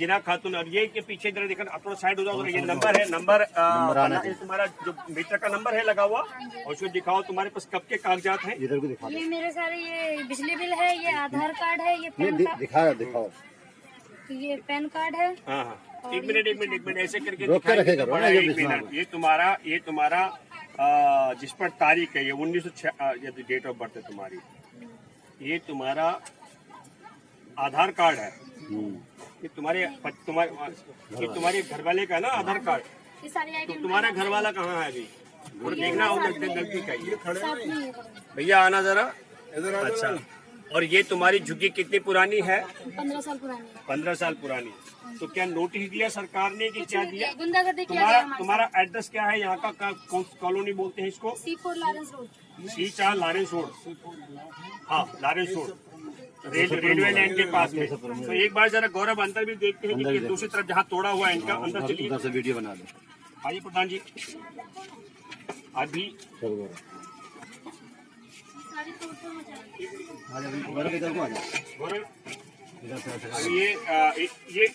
नजीना खातून। और ये के पीछे इधर देखना, थोड़ा साइड हो जाओ, ये नंबर है, नंबर ये तुम्हारा जो मीटर का नंबर है लगा हुआ, और उसको दिखाओ तुम्हारे पास कब के कागजात हैं। इधर भी दिखाओ। ये मेरे सारे, ये बिजली बिल है, ये आधार कार्ड है, ये पैन कार्ड, दिखाओ ये पैन कार्ड है। हाँ हाँ, एक मिनट ऐसे करके रोक के रखेगा ना, ये एक मिनट। ये तुम्हारा जिस पर तारीख है, ये 1906 डेट ऑफ बर्थ है तुम्हारी। ये तुम्हारा आधार कार्ड है, ये तुम्हारे घर वाले का ना आधार कार्ड। ये सारी तो आईडी तुम्हारा घर वाला कहाँ है अभी, और देखना होगा गलती का ये। साथ में है। भैया आना जरा। अच्छा, और ये तुम्हारी झुग्गी कितनी पुरानी है? 15 साल पुरानी है। 15 साल पुरानी। तो क्या नोटिस दिया सरकार ने कि क्या दिया? गुंडागर्दी किया गया हमारे तुम्हारा एड्रेस क्या है यहाँ का? कौन कॉलोनी बोलते हैं इसको? C4 Lawrence road. C4 Lawrence road. हाँ, लॉरेंस रोड, रेलवे लाइन के पास में। तो एक बार जरा गौरव अंदर भी देखते हैं कि दूसरी तरफ जहाँ तोड़ा हुआ है इनका, अंदर चलिए। उधर से वीडियो बना दो। आइए प्रधान जी। अभी सारी तोड़-फोड़ मचाई। गौरव,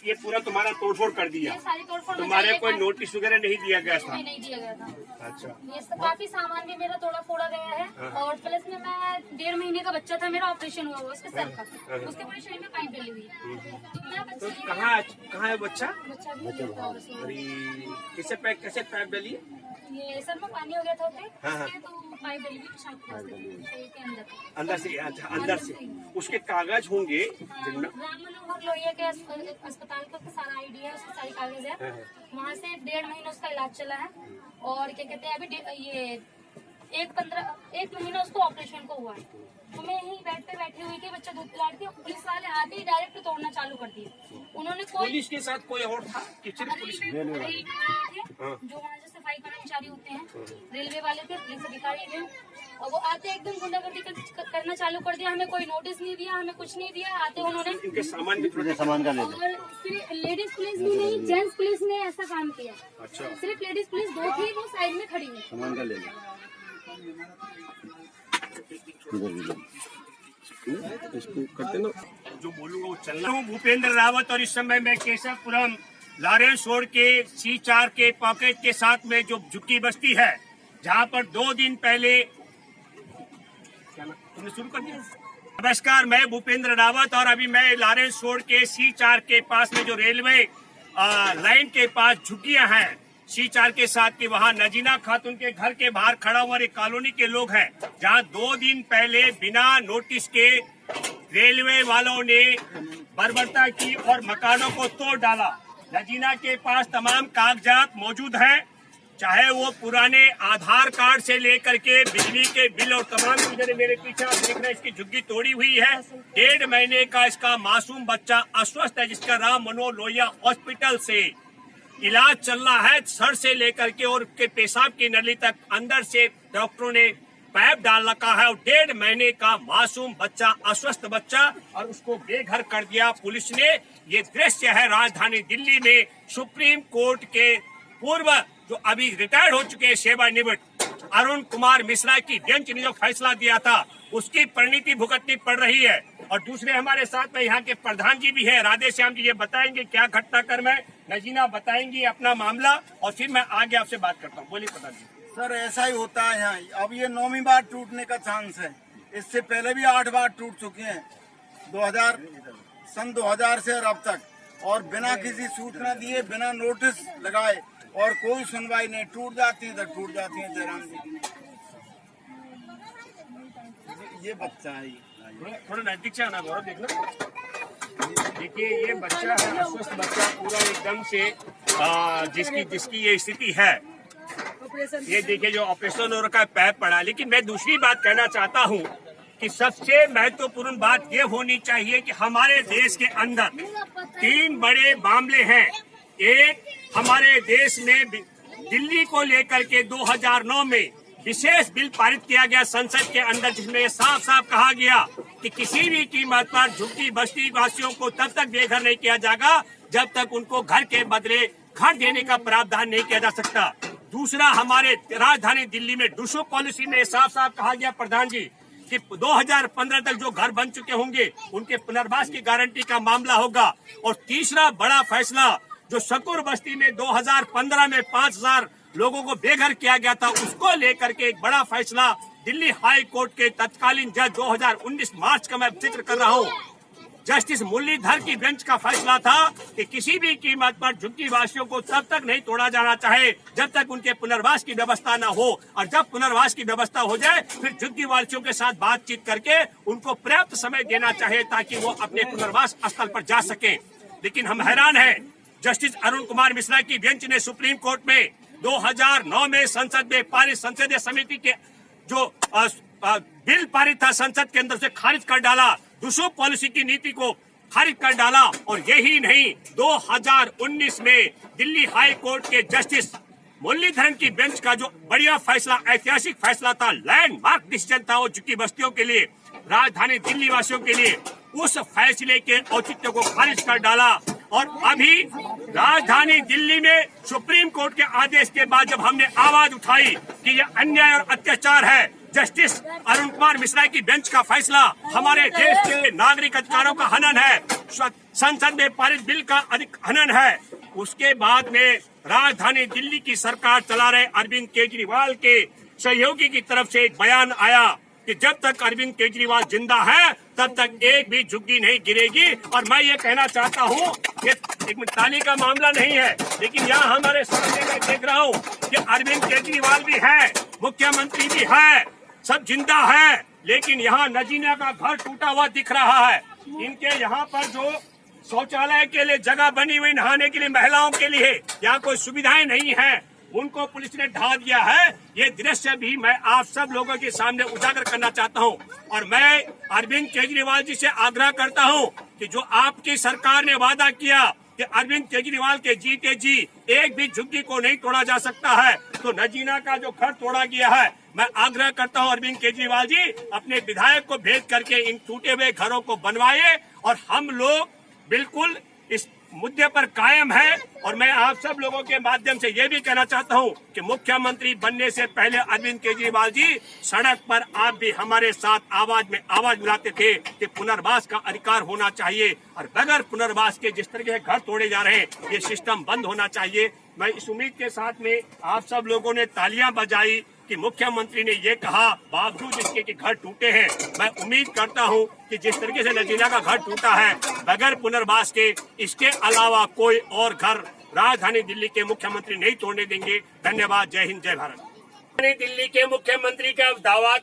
ये पूरा तुम्हारा तोड़फोड़ कर दिया। ये सारी तोड़-फोड़ तुम्हारे मचाई। कोई नोटिस वगैरह नहीं दिया गया था? नहीं दिया गया था। अच्छा, ये काफी सामान भी मेरा तोड़ा फोड़ा गया है, और प्लस में मैं 1.5 महीने का बच्चा था, मेरा ऑपरेशन हुआ उसके सर का, उसके पूरे शरीर में पाइप डली हुई है। इतना तो बच्चा कहाँ है बच्चा? बच्चा भी नहीं था और उसमें। अरे कैसे पैप डाली? ये सर में पानी हो गया था उसके, हाँ। तो पाइप डली हुई पेशाब शरीर के अंदर। अंदर से? अच्छा, अंदर से उसके कागज होंगे। राम मनोहर लोहिया के अस्पताल का सारा आईडी है, उसके सारी कागज है। वहाँ से 1.5 महीना उसका इलाज चला है, और क्या कहते हैं अभी ये 1 महीना उसको ऑपरेशन को हुआ है। तो मैं यहीं बेड पे बैठी हुई थी, बच्चा दूध पिला रही थी, पुलिस वाले आते ही डायरेक्ट तोड़ना चालू कर दिया। उन्होंने कोई पुलिस के साथ कोई और था कि सिर्फ पुलिस? रेलवे वाले थे, जो वहाँ जो सफाई कर्मचारी होते हैं, रेलवे वाले थे, पुलिस अधिकारी थे, और वो आते एकदम गुंडागर्दी करना चालू कर दिया। हमें कोई नोटिस नहीं दिया, हमें कुछ नहीं दिया। आते उन्होंने इनके सामान भी थोड़े सामान का ले लो। और सिर्फ लेडीज पुलिस भी नहीं, जेंट्स पुलिस ने ऐसा काम किया। अच्छा, सिर्फ लेडीज पुलिस 2 थी, वो साइड में खड़ी हुई। सामान का ले लो। इसको करते ना, जो बोलूंगा वो चलना। हूँ भूपेंद्र रावत, और इस समय मैं केशवपुरम लॉरेंस रोड के C4 के पॉकेट के साथ में जो झुग्गी बस्ती है, जहाँ पर 2 दिन पहले तुमने शुरू कर दिया। नमस्कार, मैं भूपेंद्र रावत, और अभी मैं लॉरेंस रोड के C4 के पास में जो रेलवे लाइन के पास झुग्गियां हैं C4 के साथ की, वहाँ नजीना खातून के घर के बाहर खड़ा हुआ एक कॉलोनी के लोग हैं, जहाँ 2 दिन पहले बिना नोटिस के रेलवे वालों ने बर्बरता की और मकानों को तोड़ डाला। नजीना के पास तमाम कागजात मौजूद हैं, चाहे वो पुराने आधार कार्ड से लेकर के बिजली के बिल और तमाम चीजें। मेरे पीछे आप देख रहे हैं, इसकी झुग्गी तोड़ी हुई है। 1.5 महीने का इसका मासूम बच्चा अस्वस्थ है, जिसका राम मनोहर लोहिया हॉस्पिटल से इलाज चल रहा है, सर से लेकर के और उसके पेशाब की नली तक अंदर से डॉक्टरों ने पैप डाल रखा है। और 1.5 महीने का मासूम बच्चा, अस्वस्थ बच्चा, और उसको बेघर कर दिया पुलिस ने। ये दृश्य है राजधानी दिल्ली में सुप्रीम कोर्ट के पूर्व जो अभी रिटायर्ड हो चुके हैं सेवानिवृत्त अरुण कुमार मिश्रा की बेंच ने जो फैसला दिया था, उसकी परिणति भुगतनी पड़ रही है। और दूसरे हमारे साथ में यहाँ के प्रधान जी भी है, राधे श्याम जी, ये बताएंगे क्या घटनाक्रम है। नजीना बताएंगी अपना मामला, और फिर मैं आगे आपसे बात करता हूँ। बोलिए प्रधान जी। सर, ऐसा ही होता है यहाँ। अब ये 9वीं बार टूटने का चांस है। इससे पहले भी 8 बार टूट चुके हैं, सन 2000 से और अब तक, और बिना किसी सूचना दिए, बिना नोटिस लगाए, और कोई सुनवाई नहीं। टूट जाती है तो टूट जाती है। जयराम जी, ये बच्चा है, थोड़ा नजदीक से आना गौरव, देखना। देखिए, ये बच्चा है, अस्वस्थ बच्चा पूरा एकदम से, जिसकी ये स्थिति है। ये देखिए जो ऑपरेशन हो रखा है, पैप पड़ा। लेकिन मैं दूसरी बात कहना चाहता हूँ कि सबसे महत्वपूर्ण बात ये होनी चाहिए कि हमारे देश के अंदर 3 बड़े मामले हैं। एक, हमारे देश में दिल्ली को लेकर के 2009 में विशेष बिल पारित किया गया संसद के अंदर, जिसमें साफ साफ कहा गया कि किसी भी कीमत पर झुग्गी बस्ती वासियों को तब तक बेघर नहीं किया जाएगा जब तक उनको घर के बदले घर देने का प्रावधान नहीं किया जा सकता। दूसरा, हमारे राजधानी दिल्ली में डूशो पॉलिसी में साफ साफ कहा गया प्रधान जी कि 2015 तक जो घर बन चुके होंगे उनके पुनर्वास की गारंटी का मामला होगा। और तीसरा बड़ा फैसला जो शकूर बस्ती में 2015 में 5000 लोगों को बेघर किया गया था, उसको लेकर के एक बड़ा फैसला दिल्ली हाई कोर्ट के तत्कालीन जज 2019 मार्च का मैं जिक्र कर रहा हूँ, जस्टिस मुरलीधर की बेंच का फैसला था कि किसी भी कीमत पर झुग्गी वासियों को तब तक नहीं तोड़ा जाना चाहे जब तक उनके पुनर्वास की व्यवस्था न हो, और जब पुनर्वास की व्यवस्था हो जाए फिर झुग्गी वासियों के साथ बातचीत करके उनको पर्याप्त समय देना चाहिए ताकि वो अपने पुनर्वास स्थल पर जा सके। लेकिन हम हैरान हैं, जस्टिस अरुण कुमार मिश्रा की बेंच ने सुप्रीम कोर्ट में 2009 में संसद में पारित संसदीय समिति के जो बिल पारित था संसद के अंदर से खारिज कर डाला, दुशो पॉलिसी की नीति को खारिज कर डाला। और यही नहीं, 2019 में दिल्ली हाई कोर्ट के जस्टिस मुरलीधरन की बेंच का जो बढ़िया फैसला, ऐतिहासिक फैसला था, लैंडमार्क डिसीजन था वो झुग्गी बस्तियों के लिए, राजधानी दिल्ली वासियों के लिए, उस फैसले के औचित्य को खारिज कर डाला। और अभी राजधानी दिल्ली में सुप्रीम कोर्ट के आदेश के बाद जब हमने आवाज उठाई कि यह अन्याय और अत्याचार है, जस्टिस अरुण कुमार मिश्रा की बेंच का फैसला हमारे देश के नागरिक अधिकारों का हनन है, संसद में पारित बिल का हनन है, उसके बाद में राजधानी दिल्ली की सरकार चला रहे अरविंद केजरीवाल के सहयोगी की तरफ से एक बयान आया कि जब तक अरविंद केजरीवाल जिंदा है तब तक एक भी झुग्गी नहीं गिरेगी। और मैं ये कहना चाहता हूँ कि एक ताली का मामला नहीं है, लेकिन यहाँ हमारे सामने मैं देख रहा हूँ कि अरविंद केजरीवाल भी है, मुख्यमंत्री भी है, सब जिंदा है, लेकिन यहाँ नजीना का घर टूटा हुआ दिख रहा है। इनके यहाँ पर जो शौचालय के लिए जगह बनी हुई नहाने के लिए महिलाओं के लिए, यहाँ कोई सुविधाएं नहीं है, उनको पुलिस ने ढा दिया है। ये दृश्य भी मैं आप सब लोगों के सामने उजागर करना चाहता हूँ। और मैं अरविंद केजरीवाल जी से आग्रह करता हूँ कि जो आपकी सरकार ने वादा किया कि अरविंद केजरीवाल के जीते जी एक भी झुग्गी को नहीं तोड़ा जा सकता है, तो नजीना का जो घर तोड़ा गया है, मैं आग्रह करता हूं अरविंद केजरीवाल जी अपने विधायक को भेज करके इन टूटे हुए घरों को बनवाए। और हम लोग बिल्कुल इस मुद्दे पर कायम है। और मैं आप सब लोगों के माध्यम से ये भी कहना चाहता हूं कि मुख्यमंत्री बनने से पहले अरविंद केजरीवाल जी सड़क पर आप भी हमारे साथ आवाज में आवाज मिलाते थे कि पुनर्वास का अधिकार होना चाहिए, और बगैर पुनर्वास के जिस तरह के घर तोड़े जा रहे हैं ये सिस्टम बंद होना चाहिए। मैं इस उम्मीद के साथ में आप सब लोगों ने तालियां बजाई कि मुख्यमंत्री ने ये कहा, बावजूद इसके कि घर टूटे हैं, मैं उम्मीद करता हूं कि जिस तरीके से नजीना का घर टूटा है बगैर पुनर्वास के, इसके अलावा कोई और घर राजधानी दिल्ली के मुख्यमंत्री नहीं तोड़ने देंगे। धन्यवाद। जय हिंद, जय भारत। राजधानी दिल्ली के मुख्यमंत्री का दावा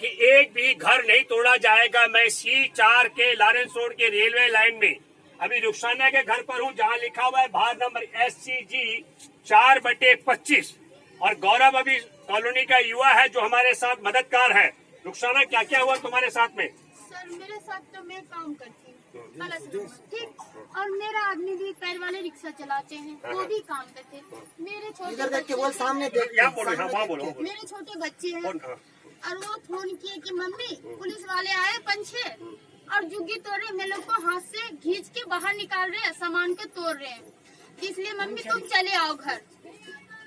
कि एक भी घर नहीं तोड़ा जाएगा। मैं C4 के लॉरेंस रोड के रेलवे लाइन में अभी रुखसाना के घर पर हूँ, जहाँ लिखा हुआ है भार नंबर SCG 4/25। और गौरव अभी कॉलोनी का युवा है जो हमारे साथ मददगार है। रुखसाना, क्या क्या हुआ तुम्हारे साथ में? सर मेरे साथ तो मैं काम करती हूँ, ठीक, और मेरा आदमी भी पैर वाले रिक्शा चलाते हैं, वो भी काम करते हैं। मेरे छोटे मेरे छोटे बच्चे हैं, और वो फोन किए कि मम्मी पुलिस वाले आए 5-6 और झुग्गी तोड़ रहे, मेरे लोग को हाथ से खींच के बाहर निकाल रहे हैं, सामान को तोड़ रहे हैं, इसलिए मम्मी तुम चले आओ घर।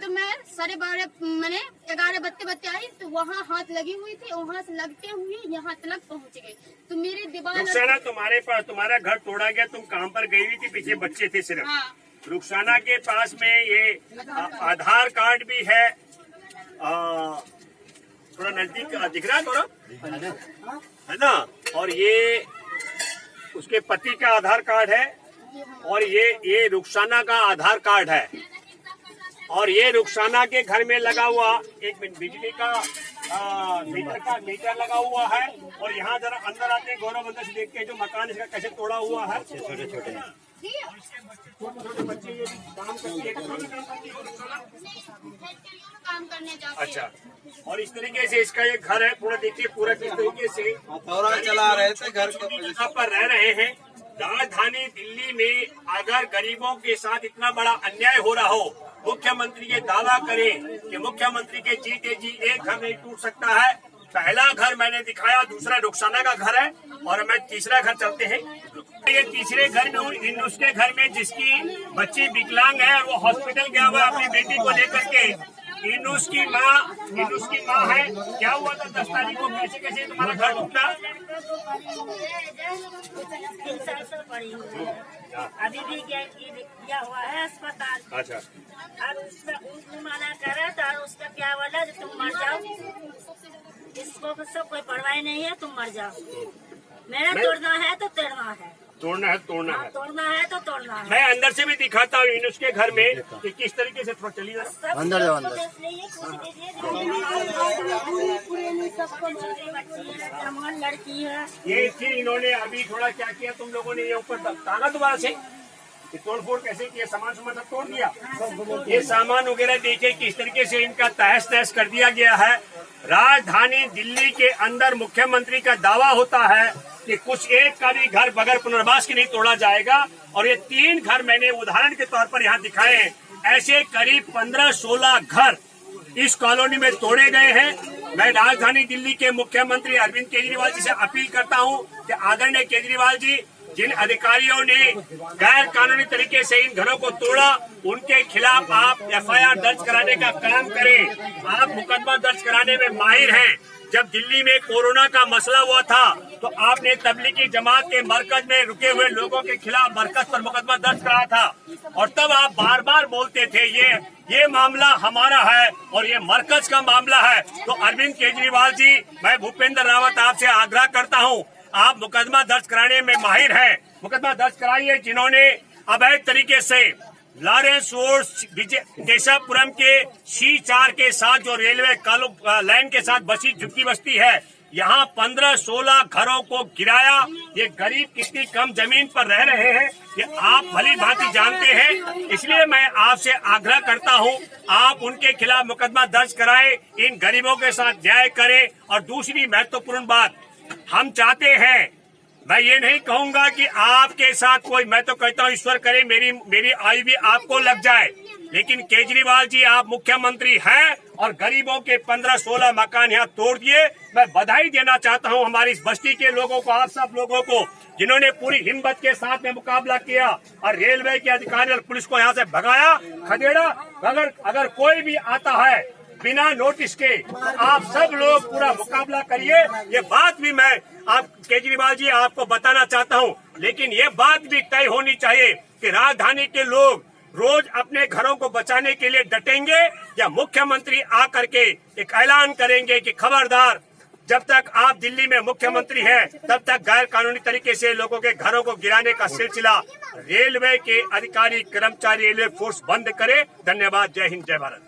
तो मैं 12:30 मैंने 11 बजते आई तो वहाँ हाथ लगी हुई थी, वहाँ से लगते हुए यहाँ तक पहुँच गए। तो मेरी दीवार रुखसाना, तुम्हारे पास तुम्हारा घर तोड़ा गया, तुम काम पर गई हुई थी, पीछे बच्चे थे सिर्फ। हाँ। रुखसाना के पास में ये आधार कार्ड भी है, थोड़ा नजदीक दिख रहा है थोड़ा, है ना, और ये उसके पति का आधार कार्ड है, और ये रुखसाना का आधार कार्ड है, और ये रुखसाना के घर में लगा हुआ एक बिजली का मीटर लगा हुआ है। और यहाँ जरा अंदर आते गौरव, अंदर से देखते हैं जो मकान इसका कैसे तोड़ा हुआ है। छोटे छोटे बच्चे ये काम करते हैं, काम करने जाते। अच्छा, और इस तरीके से इसका ये घर है, पूरा देखिए पूरा किस तरीके से चला रहे थे घर के पर रह रहे हैं। राजधानी दिल्ली में अगर गरीबों के साथ इतना बड़ा अन्याय हो रहा हो, मुख्यमंत्री ये दावा करे कि मुख्यमंत्री के जीते जी एक घर नहीं टूट सकता है। पहला घर मैंने दिखाया, दूसरा रुखसाना का घर है, और मैं तीसरा घर चलते हैं। ये तीसरे घर में हूँ, उसके घर में जिसकी बच्ची विकलांग है, वो हॉस्पिटल गया हुआ अपनी बेटी को लेकर के, इनुस की माँ है। क्या हुआ था 10 तारीख को? कैसे कैसे तुम्हारा घर टूटा? 3 साल से पड़ी हुई है, अभी भी किया हुआ है अस्पताल। अच्छा, और उसका मना करे तो और उसका क्या बोला कि तुम मर जाओ, इसको सब कोई परवाह नहीं है, तुम मर जाओ। मेरा तोड़ना है तो तोड़ना है, तोड़ना है तोड़ना है, तोड़ना है तो तोड़ना है। मैं अंदर से भी दिखाता हूँ इनुस के घर में कि किस तरीके से। थोड़ा चलिए जरा। अंदर जाओ, अंदर। जवान लड़की है, ये फिर इन्होंने अभी थोड़ा क्या किया तुम लोगों ने, ये ऊपर टांगा दोबारा से। ये तोड़फोड़ कैसे किया? सामान सब तोड़ दिया। ये सामान वगैरह देखिए किस तरीके से इनका तहस नहस कर दिया गया है। राजधानी दिल्ली के अंदर मुख्यमंत्री का दावा होता है कि कुछ एक का भी घर बगैर पुनर्वास के नहीं तोड़ा जाएगा। और ये 3 घर मैंने उदाहरण के तौर पर यहाँ दिखाए हैं। ऐसे करीब 15-16 घर इस कॉलोनी में तोड़े गए हैं। मैं राजधानी दिल्ली के मुख्यमंत्री अरविंद केजरीवाल जी से अपील करता हूँ कि आदरणीय केजरीवाल जी, जिन अधिकारियों ने गैर कानूनी तरीके से इन घरों को तोड़ा, उनके खिलाफ आप FIR दर्ज कराने का काम करें। आप मुकदमा दर्ज कराने में माहिर हैं। जब दिल्ली में कोरोना का मसला हुआ था तो आपने तबलीगी जमात के मरकज में रुके हुए लोगों के खिलाफ मरकज पर मुकदमा दर्ज कराया था। और तब आप बार बार बोलते थे ये मामला हमारा है और ये मरकज का मामला है। तो अरविंद केजरीवाल जी, मैं भूपेंद्र रावत आपसे आग्रह करता हूँ, आप मुकदमा दर्ज कराने में माहिर हैं, मुकदमा दर्ज कराइए। जिन्होंने अवैध तरीके से लॉरेंस रोड केशवपुरम के C4 के साथ जो रेलवे लाइन के साथ बसी झुग्गी बस्ती है, यहाँ 15-16 घरों को गिराया। ये गरीब कितनी कम जमीन पर रह रहे हैं ये आप भली भांति जानते हैं। इसलिए मैं आपसे आग्रह करता हूँ, आप उनके खिलाफ मुकदमा दर्ज कराएं, इन गरीबों के साथ न्याय करें। और दूसरी महत्वपूर्ण बात हम चाहते हैं, मैं ये नहीं कहूंगा कि आपके साथ कोई, मैं तो कहता हूँ ईश्वर करे मेरी आयु भी आपको लग जाए, लेकिन केजरीवाल जी आप मुख्यमंत्री हैं और गरीबों के 15-16 मकान यहाँ तोड़ दिए। मैं बधाई देना चाहता हूँ हमारी इस बस्ती के लोगों को, आप सब लोगों को, जिन्होंने पूरी हिम्मत के साथ में मुकाबला किया और रेलवे के अधिकारी और पुलिस को यहाँ से भगाया, खदेड़ा। अगर कोई भी आता है बिना नोटिस के, आप सब लोग पूरा मुकाबला करिए। ये बात भी मैं आप केजरीवाल जी आपको बताना चाहता हूँ। लेकिन ये बात भी तय होनी चाहिए कि राजधानी के लोग रोज अपने घरों को बचाने के लिए डटेंगे या मुख्यमंत्री आकर के एक ऐलान करेंगे कि खबरदार, जब तक आप दिल्ली में मुख्यमंत्री हैं तब तक गैर कानूनी तरीके से लोगों के घरों को गिराने का सिलसिला रेलवे के अधिकारी कर्मचारी रेलवे फोर्स बंद करे। धन्यवाद। जय हिंद, जय भारत।